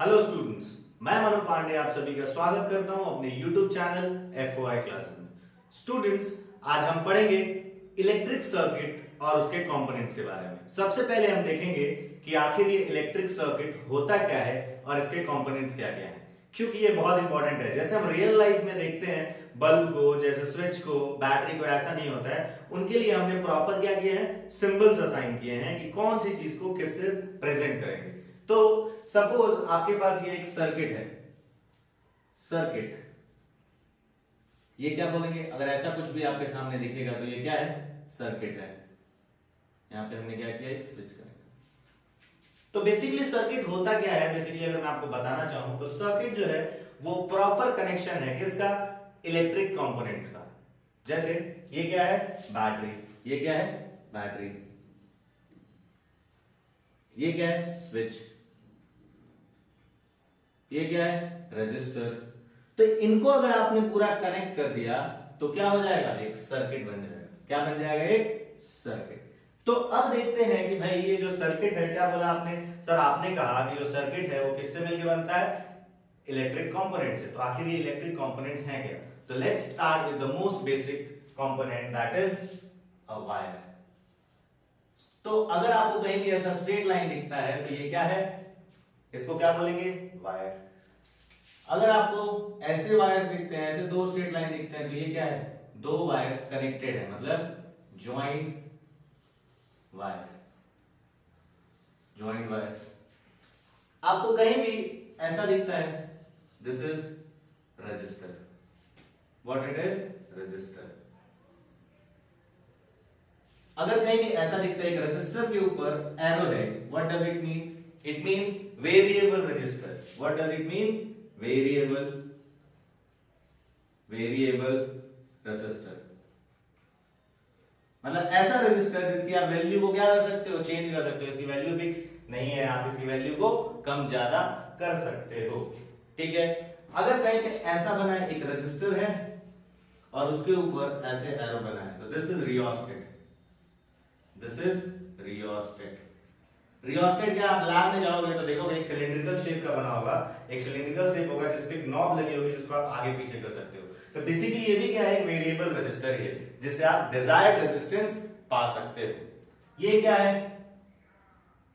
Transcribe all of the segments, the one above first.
Hello students, मैं मनु पांडे आप सभी का स्वागत करता हूं अपने YouTube चैनल FOI क्लासेस में। स्टूडेंट्स, आज हम पढ़ेंगे इलेक्ट्रिक सर्किट और उसके कंपोनेंट्स के बारे में। सबसे पहले हम देखेंगे कि आखिर ये इलेक्ट्रिक सर्किट होता क्या है और इसके कंपोनेंट्स क्या क्या हैं, क्योंकि ये बहुत इंपॉर्टेंट है। जैसे हम रियल लाइफ में देखते हैं बल्ब को, जैसे स्विच को, बैटरी को, ऐसा नहीं होता है। उनके लिए हमने प्रॉपर क्या किए हैं, सिंबल्स असाइन किए हैं कि कौन सी चीज को किससे प्रेजेंट करेंगे। तो सपोज आपके पास ये एक सर्किट है, सर्किट, ये क्या बोलेंगे, अगर ऐसा कुछ भी आपके सामने दिखेगा तो ये क्या है, सर्किट है। यहां पे हमने क्या किया, एक स्विच करेंगे। तो बेसिकली सर्किट होता क्या है, बेसिकली अगर मैं आपको बताना चाहूं तो सर्किट जो है वो प्रॉपर कनेक्शन है किसका, इलेक्ट्रिक कंपोनेंट्स का। जैसे ये क्या है, बैटरी, ये क्या है, बैटरी, ये क्या है, स्विच, ये क्या है, रजिस्टर। तो इनको अगर आपने पूरा कनेक्ट कर दिया तो क्या हो जाएगा, एक सर्किट बन जाएगा। क्या बन जाएगा, एक सर्किट। तो अब देखते हैं कि भाई ये जो सर्किट है, क्या बोला आपने, सर आपने कहा कि जो सर्किट है वो किससे मिलकर बनता है, इलेक्ट्रिक कंपोनेंट से। तो आखिर ये इलेक्ट्रिक कंपोनेंट्स हैं क्या। तो let's start with the most basic component, that is a wire. तो अगर आपको कहीं भी ऐसा स्ट्रेट लाइन दिखता है तो ये क्या है, इसको क्या बोलेंगे, वायर। अगर आपको ऐसे वायर्स दिखते हैं, ऐसे दो स्ट्रेट लाइन दिखते हैं तो ये क्या है, दो वायर्स कनेक्टेड है, मतलब ज्वाइंट वायर, ज्वाइंट वायर्स। आपको कहीं भी ऐसा दिखता है, this is register, what it is, register. अगर कहीं भी ऐसा दिखता है, एक रजिस्टर के ऊपर एरो है, what does it mean, it means variable resistor. What does it mean, variable, variable resistor, मतलब ऐसा रजिस्टर जिसकी आप वैल्यू को क्या कर सकते हो, चेंज कर सकते हो। इसकी वैल्यू फिक्स नहीं है, आप इसकी वैल्यू को कम ज्यादा कर सकते हो। ठीक है। अगर कहीं पे ऐसा बना है, एक रजिस्टर है और उसके ऊपर ऐसे एरो बना है, तो this is rheostat, this is rheostat. Rheostat क्या, आप लैब में जाओगे तो देखोगे एक सिलिंड्रिकल शेप का बना होगा, एक सिलिंड्रिकल शेप होगा जिस पे एक नॉब लगी होगी जिसको आप आगे पीछे कर सकते हो। तो बेसिकली ये भी क्या है, एक वेरिएबल रजिस्टर है जिससे आप डिजायर्ड रेजिस्टेंस पा सकते हो। ये क्या है,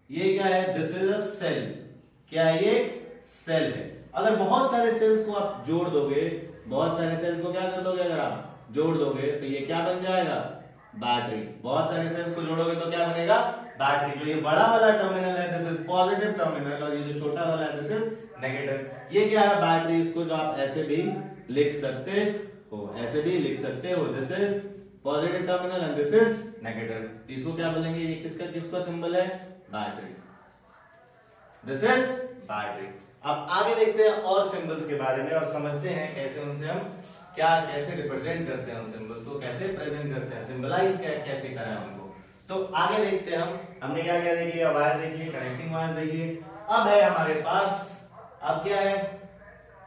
ये क्या है, दिस इज अ सेल। क्या है, ये एक सेल है। अगर बहुत सारे सेल्स को आप जोड़ दोगे, बहुत सारे सेल्स को क्या कर दोगे, अगर आप जोड़ दोगे तो ये क्या बन जाएगा, बैटरी। बहुत सारे सेल्स को जोड़ोगे तो क्या बनेगा, बैटरी। जो ये बड़ा वाला टर्मिनल है, दिस इज पॉजिटिव टर्मिनल, और ये जो छोटा वाला है, दिस इज नेगेटिव। ये क्या है, बैटरी। इसको जो आप ऐसे भी लिख सकते हो, ऐसे भी लिख सकते हो, this is positive terminal and this is negative. तो इसको क्या बोलेंगे, ये किसका किसका सिंबल है, बैटरी, दिस इज बैटरी। अब आगे देखते हैं और सिंबल्स के बारे में और समझते हैं कैसे उनसे हम क्या कैसे रिप्रेजेंट करते हैं, उन सिंबल्स को कैसे प्रेजेंट करते हैं, सिंबलाइज कैसे करें उनको। तो आगे देखते हैं हमने क्या क्या देख लिया, वायर देख लिए, कनेक्टिंग वायर्स देख लिए। अब है हमारे पास, अब क्या है,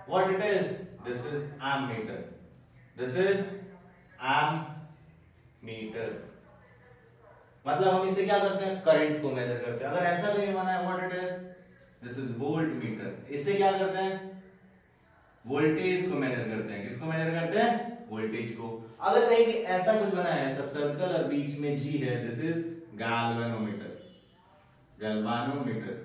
what it is, this is ammeter, this is ammeter. मतलब हम इससे क्या करते हैं, करंट को मेजर करते हैं। अगर ऐसा भी बना है, what it is, this is volt meter. इससे क्या करते हैं, वोल्टेज को मेजर करते हैं। किसको मेजर करते हैं, वोल्टेज को। अगर कहीं भी ऐसा कुछ बना है, ऐसा सर्कल और बीच में जी है, दिस इज गैल्वेनोमीटर, गैल्वेनोमीटर।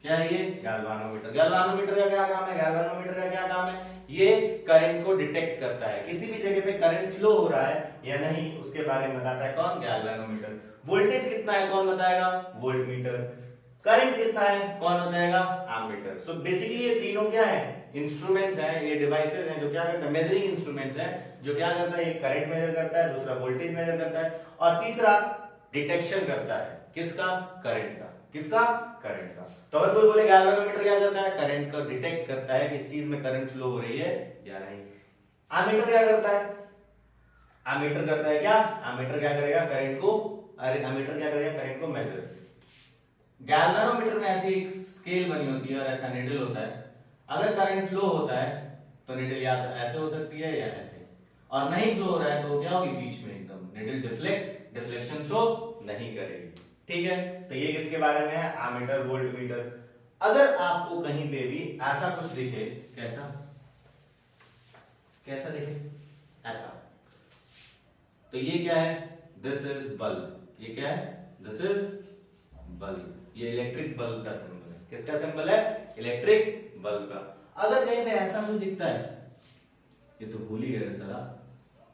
क्या है ये, गैल्वेनोमीटर। गैल्वेनोमीटर का क्या काम है, गैल्वेनोमीटर का क्या काम है, ये करंट को डिटेक्ट करता है। किसी भी जगह पे करंट फ्लो हो रहा है या नहीं, उसके बारे में बताता है कौन, गैल्वेनोमीटर। वोल्टेज कितना है कौन बताएगा, वोल्टमीटर। करंट कितना है कौन बताएगा, एमीटर। सो बेसिकली ये तीनों क्या है, इंस्ट्रूमेंट्स हैं, ये डिवाइसेस हैं जो क्या करते हैं, मेजरिंग इंस्ट्रूमेंट्स हैं जो क्या करता है, एक करंट मेजर करता है, दूसरा वोल्टेज मेजर करता है, और तीसरा डिटेक्शन करता है किसका, करंट का। किसका, करंट का। तो अगर कोई बोले गैल्वेनोमीटर क्या करता है, करंट को डिटेक्ट करता है कि इस चीज में करंट फ्लो हो रही है या नहीं। एमीटर क्या करता है, एमीटर करता है क्या, एमीटर क्या करेगा, करंट को, अरे एमीटर क्या करेगा, करंट को मेजर। गैल्वेनोमीटर में ऐसी एक स्केल बनी होती है और ऐसा निडल होता है। अगर करंट फ्लो होता है तो निडल या तो ऐसे हो सकती है या ऐसे, और नहीं फ्लो हो रहा है तो क्या होगी, बीच में एकदम निडल डिफ्लेक्शन शो नहीं करेगी। ठीक है। तो ये किसके बारे में है, एमीटर वोल्ट मीटर। अगर आपको कहीं पे भी ऐसा कुछ दिखे, कैसा कैसा दिखे, ऐसा, तो ये क्या है, दिस इज बल्ब। ये क्या है, दिस इज बल्ब। ये इलेक्ट्रिक बल्ब का सिंबल है। किसका सिंबल है, इलेक्ट्रिक बल्ब का। अगर कहीं पे ऐसा कुछ दिखता है, ये तो भूल ही गए सर,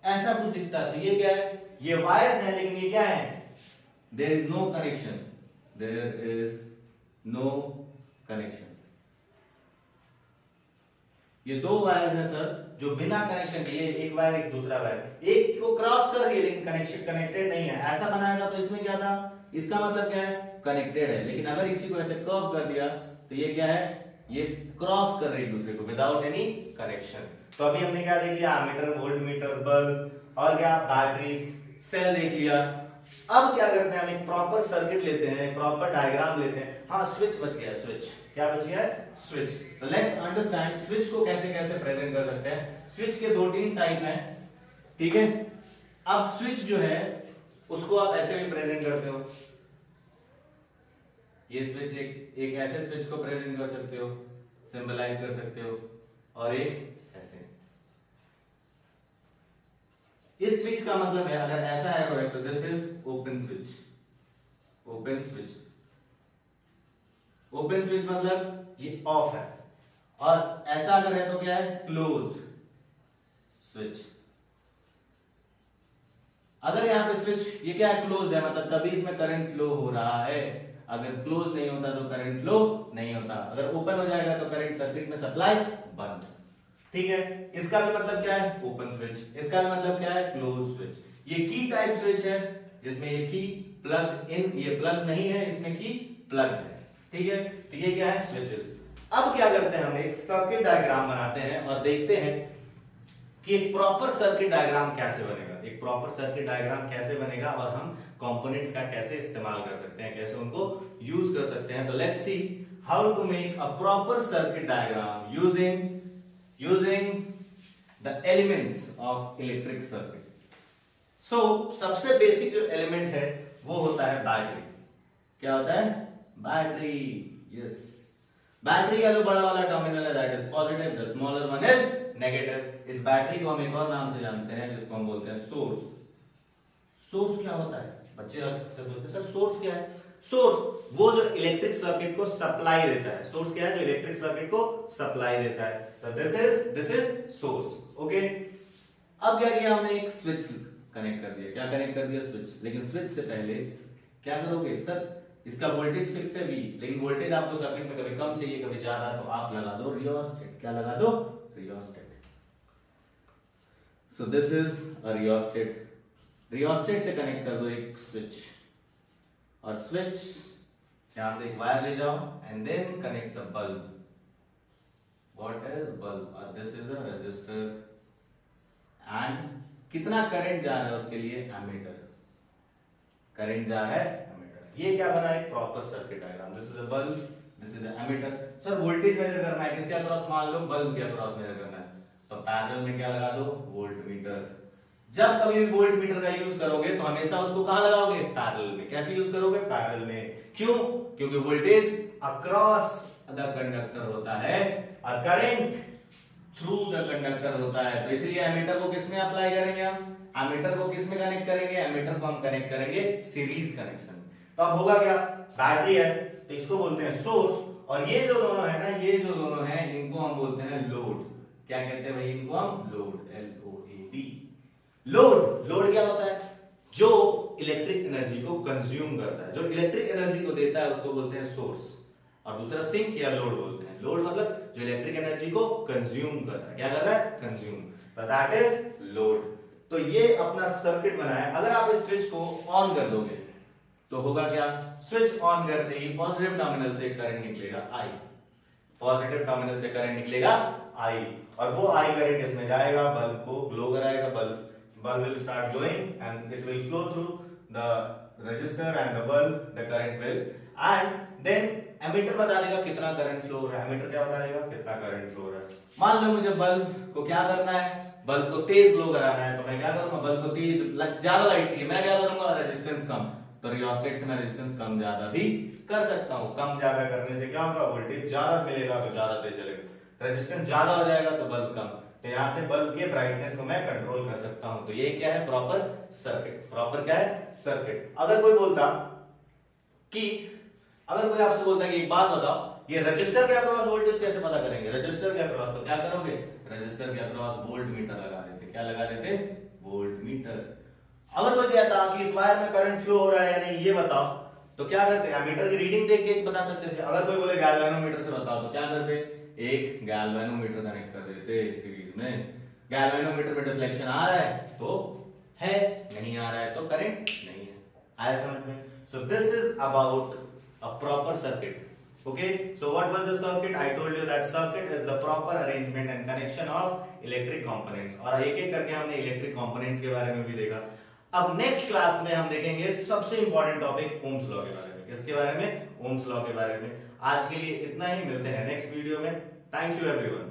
ऐसा कुछ दिखता है तो ये क्या है, ये वायर्स है, लेकिन ये क्या है, there is no connection, there is no connection. ये दो वायर्स हैं सर जो बिना कनेक्शन के, ये एक वायर एक दूसरा वायर, एक को क्रॉस कर रही है लेकिन कनेक्शन कनेक्टेड नहीं है। ऐसा बनाया था तो इसमें क्या था, इसका मतलब क्या है, कनेक्टेड है। लेकिन अगर इसी को ऐसे कर्व कर दिया तो ये क्या है, ये क्रॉस कर रही है दूसरे को विदाउट एनी कनेक्शन। तो अभी हमने क्या देख लिया, एमीटर वोल्ट मीटर बल्ब और क्या, बैटरी सेल देख लिया। अब क्या करते हैं, हम एक प्रॉपर सर्किट लेते हैं, प्रॉपर डायग्राम लेते हैं। हाँ, स्विच बच गया, स्विच क्या बच गया, स्विच। तो लेट्स अंडरस्टैंड स्विच को कैसे कैसे प्रेजेंट कर सकते हैं। स्विच के दो तीन टाइप हैं, ठीक है। अब स्विच जो है उसको आप ऐसे भी प्रेजेंट करते हो, ये स्विच एक ऐसे स्विच को प्रेजेंट कर सकते हो, सिंबलाइज कर सकते हो, और एक ऐसे। इस स्विच का मतलब है, अगर ऐसा एरो है तो this is open switch, open switch. Open switch मतलब ये ऑफ है, और ऐसा अगर है तो क्या है, क्लोज्ड स्विच। अगर यहां पे स्विच ये क्या है, क्लोज है, मतलब तभी इसमें करंट फ्लो हो रहा है। अगर क्लोज नहीं होता तो करंट फ्लो नहीं होता। अगर ओपन हो जाएगा तो करंट सर्किट में सप्लाई बंद, ठीक है। इसका भी मतलब क्या है, ओपन स्विच। इसका भी मतलब क्या है, क्लोज स्विच। ये की टाइप स्विच है जिसमें ये की प्लग इन, ये प्लग नहीं है, इसमें की प्लग है, ठीक है। तो ये क्या है, स्विचेस। अब क्या करते हैं, हम एक सर्किट डायग्राम बनाते हैं और देखते हैं कि एक प्रॉपर सर्किट डायग्राम कैसे बनेगा, एक प्रॉपर सर्किट डायग्राम कैसे बनेगा, और हम कंपोनेंट्स का कैसे इस्तेमाल कर सकते हैं, कैसे उनको यूज कर सकते हैं। तो let's see how to make a proper circuit diagram using the elements of electric circuit. So सबसे बेसिक जो एलिमेंट है वो होता है बैटरी। क्या होता है, बैटरी, यस। बैटरी का जो बड़ा वाला टर्मिनल है that is positive, the smaller one is negative. इस बैटरी को हम एक और नाम से जानते हैं जिसको हम बोलते हैं सोर्स। सोर्स क्या होता है, बच्चे अक्सर पूछते हैं सर सोर्स क्या है। सोर्स वो जो इलेक्ट्रिक सर्किट को सप्लाई देता है। सोर्स क्या है, जो इलेक्ट्रिक सर्किट को सप्लाई देता है। तो दिस इज सोर्स, ओके। अब क्या किया हमने, एक स्विच कनेक्ट कर दिया। क्या कनेक्ट कर दिया, स्विच। लेकिन स्विच से पहले क्या करोगे सर, इसका वोल्टेज फिक्स है V, लेकिन वोल्टेज आपको सर्किट में कभी कम चाहिए कभी ज्यादा, तो आप लगा दो रियोस्टेट। क्या लगा दो, rheostat. So this is a rheostat. Rheostat से कनेक्ट कर दो एक स्विच, और स्विच यहां से एक वायर ले जाओ and then connect a bulb. What is bulb, और this is a resistor. And कितना करंट जा रहा है उसके लिए, एमीटर। करंट जा रहा है एमीटर। ये क्या बना, एक proper circuit diagram. This is a bulb, this is a ammeter. Sir voltage measure करना है, किसके अक्रॉस, मान लो बल्ब के अक्रॉस मेजर करना है, तो पैरेलल में क्या लगा दो, वोल्ट मीटर। जब कभी भी वोल्ट मीटर का यूज करोगे तो हमेशा उसको कहां लगाओगे, पैरेलल में। कैसे यूज करोगे, पैरेलल में। क्यों, क्योंकि वोल्टेज अक्रॉस द कंडक्टर होता है और करंट थ्रू द कंडक्टर होता है। तो इसलिए एमीटर को किस में अप्लाई करेंगे हम, एमीटर को किस में कनेक्ट करेंगे, एमीटर को हम कनेक्ट करेंगे सीरीज कनेक्शन। तो अब होगा क्या, बैटरी है तो इसको बोलते हैं सोर्स, और ये जो दोनों है ना, ये जो दोनों है इनको हम बोलते हैं लोड। क्या कहते हैं भाई, इनको हम लोड, LOAD। लोड क्या होता है, जो इलेक्ट्रिक एनर्जी को कंज्यूम करता है, जो इलेक्ट्रिक एनर्जी को देता है उसको बोलते हैं सोर्स, और दूसरा सिंक या लोड बोलते हैं। लोड मतलब जो इलेक्ट्रिक एनर्जी को कंज्यूम कर रहा है। क्या कर रहा है, कंज्यूम, तो दैट इज लोड। तो ये अपना सर्किट बना है। अगर आप इस स्विच को ऑन कर दोगे तो होगा क्या, स्विच ऑन करते ही पॉजिटिव टर्मिनल से करंट निकलेगा I, पॉजिटिव टर्मिनल से करंट निकलेगा I, और वो I करंट इसमें जाएगा, बल्ब को ग्लो कराएगा। Bulb will start glowing and it will flow through the resistor and the bulb, the current will, and then ammeter बता देगा कितना करंट फ्लो हो रहा है। एमीटर क्या बता देगा, कितना करंट फ्लो हो रहा है। मान लो मुझे बल्ब को क्या करना है, बल्ब को तेज ग्लो कराना है, तो मैं क्या करूंगा, बल्ब को तेज ज्यादा लाइट चाहिए, मैं क्या करूंगा, रेजिस्टेंस कम, तो रियोस्टेट से मैं रेजिस्टेंस कम ज्यादा भी कर सकता हूं। कम ज्यादा करने से क्या होगा, वोल्टेज ज्यादा मिलेगा तो ज्यादा तेज चलेगा, रेजिस्टेंस ज्यादा हो जाएगा तो बल्ब कम। तो यहां से बल्ब के ब्राइटनेस को मैं कंट्रोल कर सकता हूं। तो ये क्या है, प्रॉपर सर्किट। प्रॉपर क्या है, सर्किट। अगर कोई बोलता कि अगर कोई आपसे बोलता है कि एक बात बताओ, ये रजिस्टर के अक्रॉस वोल्टेज कैसे पता करेंगे, रजिस्टर के अक्रॉस, तो क्या करोगे, रजिस्टर के अक्रॉस वोल्ट मीटर लगा देते। क्या लगा देते, वोल्ट मीटर। अगर कोई कहता कि इस वायर में करंट फ्लो हो रहा है या नहीं ये बताओ, तो क्या करते, एमीटर की रीडिंग देख के बता सकते थे। अगर कोई बोले गैल्वेनोमीटर से बताओ, तो क्या करते, एक गैल्वेनोमीटर कनेक्ट कर देते सीरीज में। गैल्वेनोमीटर में डिफ्लेक्शन आ रहा है तो है, नहीं आ रहा है तो करंट नहीं है। आया समझ में? So this is about a proper circuit. Okay, so what was the circuit? I told you that circuit is the proper arrangement and connection of electric components. और एक एक करके हमने इलेक्ट्रिक कंपोनेंट्स के बारे में भी देखा। अब नेक्स्ट क्लास में हम देखेंगे सबसे इंपॉर्टेंट टॉपिक ओम्स लॉ के बारे में। किसके बारे में, ओम्स लॉ के बारे में। आज के लिए इतना ही, मिलते हैं नेक्स्ट वीडियो में। Thank you everyone.